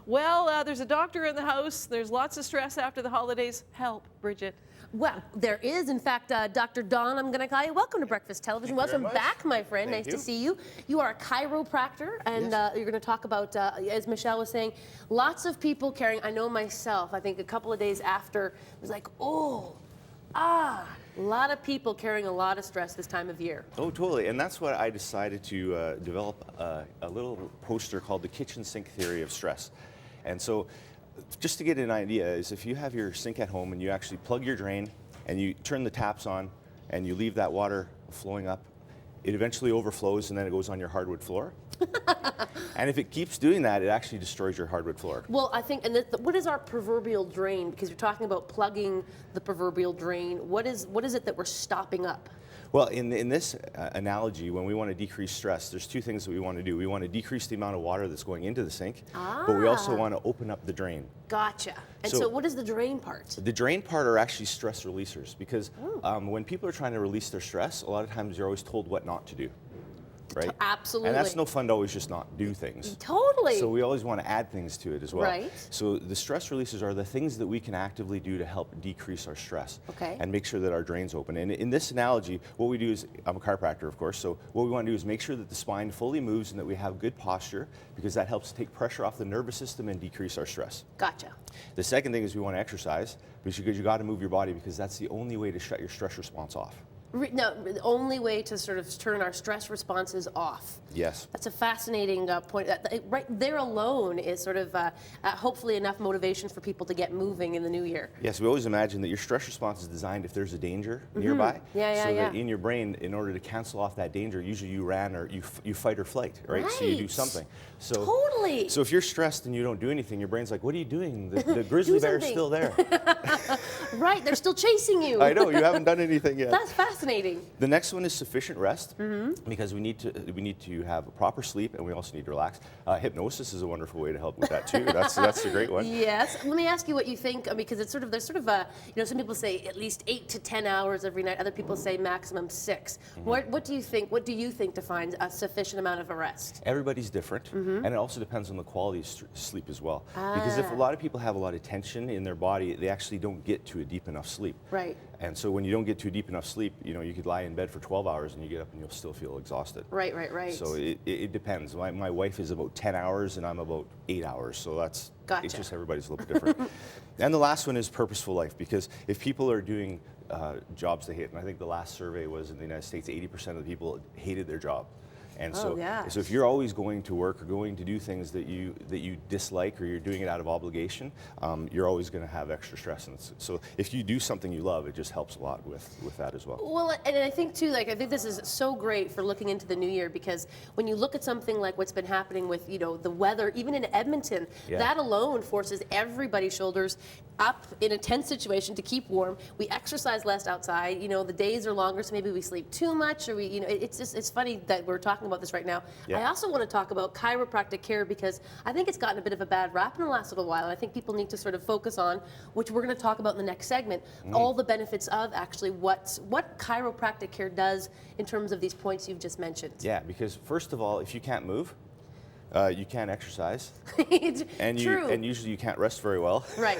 Well, there's a doctor in the house. There's lots of stress after the holidays. Help, Bridget. Well, there is, in fact, Dr. Don, I'm going to call you. Welcome to Breakfast Television. Thank you Welcome very much. back, my friend. Thank nice you. to see you. You are a chiropractor, and Yes. you're going to talk about, as Michelle was saying, lots of people carrying, I know myself, I think a couple of days after, it was like, a lot of people carrying a lot of stress this time of year. Oh, totally. And that's what I decided to develop a little poster called the kitchen sink theory of stress. And so just to get an idea is if you have your sink at home and you actually plug your drain and you turn the taps on and you leave that water flowing up, it eventually overflows and then it goes on your hardwood floor. And if it keeps doing that, it actually destroys your hardwood floor. Well, I think, and what is our proverbial drain? Because you're talking about plugging the proverbial drain. What is it that we're stopping up? Well, in this analogy, when we want to decrease stress, there's two things that we want to do. We want to decrease the amount of water that's going into the sink, but we also want to open up the drain. Gotcha. And so what is the drain part? The drain part are actually stress releasers because when people are trying to release their stress, a lot of times you're always told what not to do. Right? Absolutely. And that's no fun to always just not do things. Totally. So we always want to add things to it as well. Right. So the stress releases are the things that we can actively do to help decrease our stress. Okay. And make sure that our drain's open. And in this analogy, what we do is, I'm a chiropractor, of course, so what we want to do is make sure that the spine fully moves and that we have good posture because that helps take pressure off the nervous system and decrease our stress. Gotcha. The second thing is we want to exercise because you got to move your body because that's the only way to shut your stress response off. No, the only way to sort of turn our stress responses off. Yes. That's a fascinating point. Right there alone is sort of hopefully enough motivation for people to get moving in the new year. Yes, we always imagine that your stress response is designed if there's a danger nearby. That in your brain, in order to cancel off that danger, usually you ran or you fight or flight, right? So you do something. So totally. So if you're stressed and you don't do anything, your brain's like, what are you doing? The grizzly bear is still there. Right, they're still chasing you. I know, you haven't done anything yet. That's fascinating. The next one is sufficient rest because we need to have a proper sleep and we also need to relax. Hypnosis is a wonderful way to help with that too. That's a great one. Yes. Let me ask you what you think because it's there's sort of a some people say at least 8 to 10 hours every night. Other people say maximum 6. What do you think? What do you think defines a sufficient amount of a rest? Everybody's different, and it also depends on the quality of sleep as well. Because if a lot of people have a lot of tension in their body, they actually don't get to a deep enough sleep. Right. And so when you don't get to a deep enough sleep, you could lie in bed for 12 hours and you get up and you'll still feel exhausted. Right. So it depends. My wife is about 10 hours and I'm about 8 hours. So it's just everybody's a little bit different. And the last one is purposeful life because if people are doing jobs they hate, and I think the last survey was in the United States, 80% of the people hated their job. And so if you're always going to work or going to do things that you dislike or you're doing it out of obligation, you're always going to have extra stress. And so if you do something you love, it just helps a lot with that as well. Well, and I think too, I think this is so great for looking into the new year because when you look at something like what's been happening with the weather, even in Edmonton, that alone forces everybody's shoulders up in a tense situation to keep warm. We exercise less outside. The days are longer, so maybe we sleep too much, or it's funny that we're talking about this right now. I also want to talk about chiropractic care because I think it's gotten a bit of a bad rap in the last little while. And I think people need to sort of focus on, which we're going to talk about in the next segment, all the benefits of actually what chiropractic care does in terms of these points you've just mentioned. Yeah, because first of all, if you can't move, you can't exercise, and usually you can't rest very well. Right.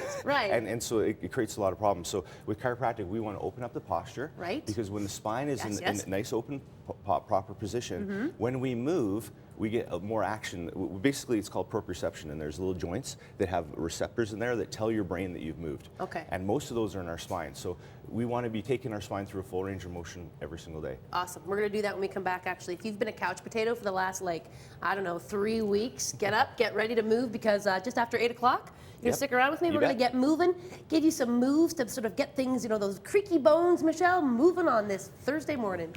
And so it creates a lot of problems. So with chiropractic, we want to open up the posture, because when the spine is in a nice open, proper position, when we move, we get more action. Basically, it's called proprioception, and there's little joints that have receptors in there that tell your brain that you've moved. Okay. And most of those are in our spine. So we want to be taking our spine through a full range of motion every single day. Awesome. We're going to do that when we come back, actually. If you've been a couch potato for the last, 3 weeks, get up, get ready to move, because just after 8 o'clock, you're going to stick around with me. We're going to get moving, give you some moves to sort of get things, those creaky bones, Michelle, moving on this Thursday morning.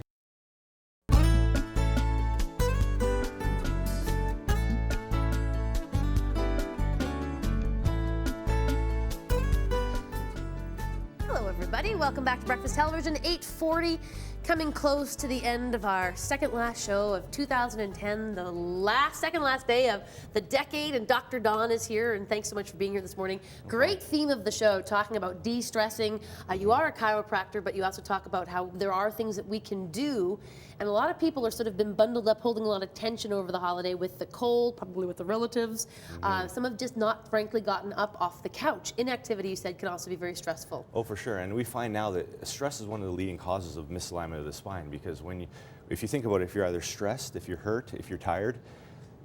Hello, everybody. Welcome back to Breakfast Television. 8:40. coming close to the end of our second last show of 2010, the second last day of the decade, and Dr. Dawn is here, and thanks so much for being here this morning. Great theme of the show, talking about de-stressing. You are a chiropractor, but you also talk about how there are things that we can do, and a lot of people are sort of been bundled up, holding a lot of tension over the holiday with the cold, probably with the relatives. Some have just not, frankly, gotten up off the couch. Inactivity, you said, can also be very stressful. Oh, for sure, and we find now that stress is one of the leading causes of misalignment of the spine, because if you think about it, if you're either stressed, if you're hurt, if you're tired,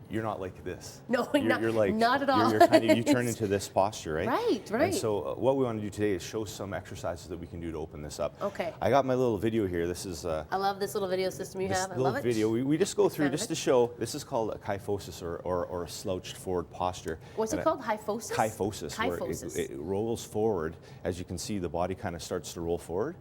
you're not like this. No, you're like, not at all. You turn into this posture, right? Right. And so what we want to do today is show some exercises that we can do to open this up. Okay. I got my little video here. This is I love this little video system you have. I love it. Video. We just go through just to show. This is called a kyphosis or a slouched forward posture. What's it called? Hyphosis? Kyphosis. Kyphosis. Where it rolls forward. As you can see, the body kind of starts to roll forward,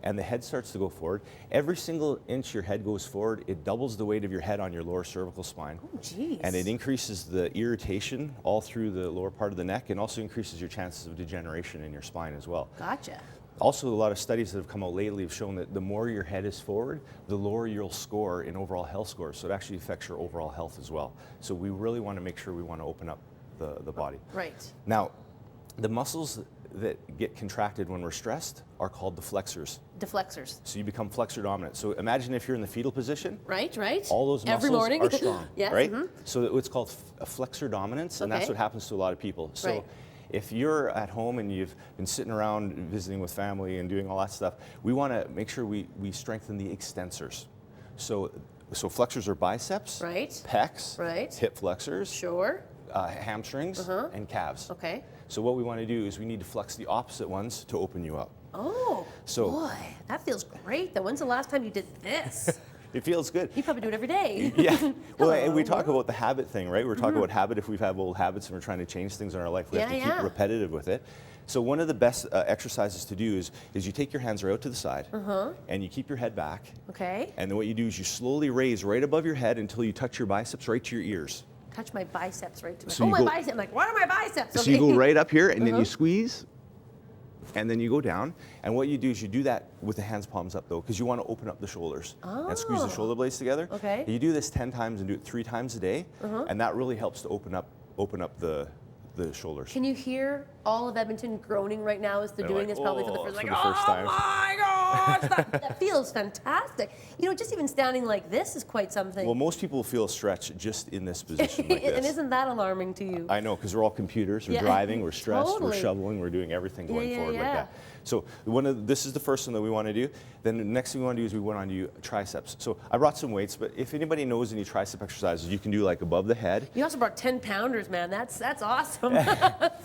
and the head starts to go forward. Every single inch your head goes forward, it doubles the weight of your head on your lower cervical spine. Oh, geez. And it increases the irritation all through the lower part of the neck, and also increases your chances of degeneration in your spine as well. Gotcha. Also, a lot of studies that have come out lately have shown that the more your head is forward, the lower you'll score in overall health scores. So it actually affects your overall health as well. So we really want to make sure we want to open up the body. Right. Now, the muscles that get contracted when we're stressed are called deflexors. Deflexors. So you become flexor dominant. So imagine if you're in the fetal position. Right. All those muscles Every morning. are strong, Yes, right? So it's called a flexor dominance, and that's Okay. what happens to a lot of people. So Right. if you're at home and you've been sitting around visiting with family and doing all that stuff, we want to make sure we strengthen the extensors. So flexors are biceps, Right. pecs, Right. hip flexors, Sure. hamstrings, and calves. Okay. So what we want to do is we need to flex the opposite ones to open you up. Oh, So- boy, that feels great. Though, when's the last time you did this? It feels good. You probably do it every day. Yeah. Well, and we Hello. talk about the habit thing, right? We're talking about habit. If we've had old habits and we're trying to change things in our life, we have to Yeah, keep repetitive with it. So one of the best exercises to do is you take your hands right out to the side, and you keep your head back. Okay. And then what you do is you slowly raise right above your head until you touch your biceps right to your ears. Touch my biceps right to my. So Oh, you my go- bicep. I'm like, what are my biceps? So you go right up here, and then you squeeze, and then you go down. And what you do is you do that with the hands palms up, though, because you want to open up the shoulders and squeeze the shoulder blades together. Okay. You do this 10 times and do it 3 times a day, and that really helps to open up the shoulders. Can you hear all of Edmonton groaning right now as they're doing like, this? Probably for the "Oh," first, for like, the first time. oh my gosh, that feels fantastic. You know, just even standing like this is quite something. Well, most people feel stretch just in this position like this. And isn't that alarming to you? I know, because we're all computers, we're Yeah. driving, we're stressed, Totally. we're shoveling, we're doing everything going Yeah, forward like yeah. that. So this is the first one that we want to do. Then the next thing we want to do is we want to do triceps. So I brought some weights, but if anybody knows any tricep exercises, you can do like above the head. You also brought 10 pounders, man. That's awesome.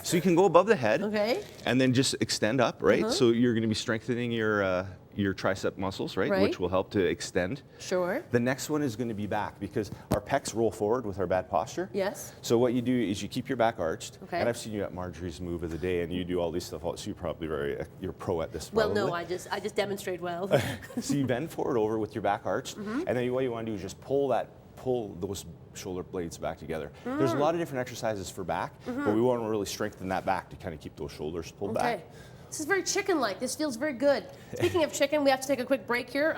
So you can go above the head, Okay. and then just extend up, right? So you're going to be strengthening your tricep muscles, right? Right. Which will help to extend. Sure. The next one is going to be back, because our pecs roll forward with our bad posture. Yes. So what you do is you keep your back arched. Okay. And I've seen you at Marjorie's Move of the Day, and you do all these stuff. So you're probably you're pro at this. Well, Probably. no, I just demonstrate well. So you bend forward over with your back arched, and then what you want to do is just pull those shoulder blades back together. There's a lot of different exercises for back, but we want to really strengthen that back to kind of keep those shoulders pulled back. Okay. This is very chicken-like. This feels very good. Speaking of chicken, we have to take a quick break here.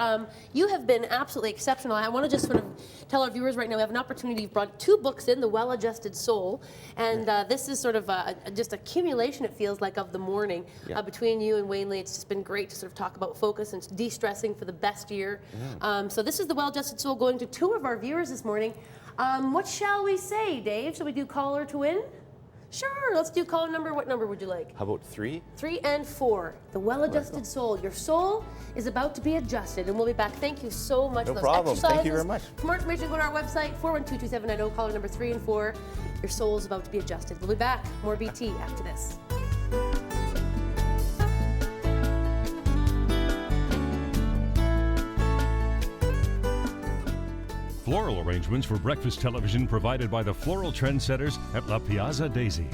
You have been absolutely exceptional. I want to just sort of tell our viewers right now, we have an opportunity. You've brought 2 books in, The Well-Adjusted Soul, and this is sort of just accumulation, it feels like, of the morning. Yeah. Between you and Wayne Lee, it's just been great to sort of talk about focus and de-stressing for the best year. So this is The Well-Adjusted Soul going to 2 of our viewers this morning. What shall we say, Dave? Shall we do caller to win? Sure, let's do caller number. What number would you like? How about 3? 3 and 4. The Well-Adjusted Soul. Your soul is about to be adjusted, and we'll be back. Thank you so much No for those problem. exercises. Thank you very much. For more information, go to our website, 412-2790, caller number 3 and 4. Your soul is about to be adjusted. We'll be back. More BT after this. Floral arrangements for breakfast television provided by the Floral Trendsetters at La Piazza Daisy.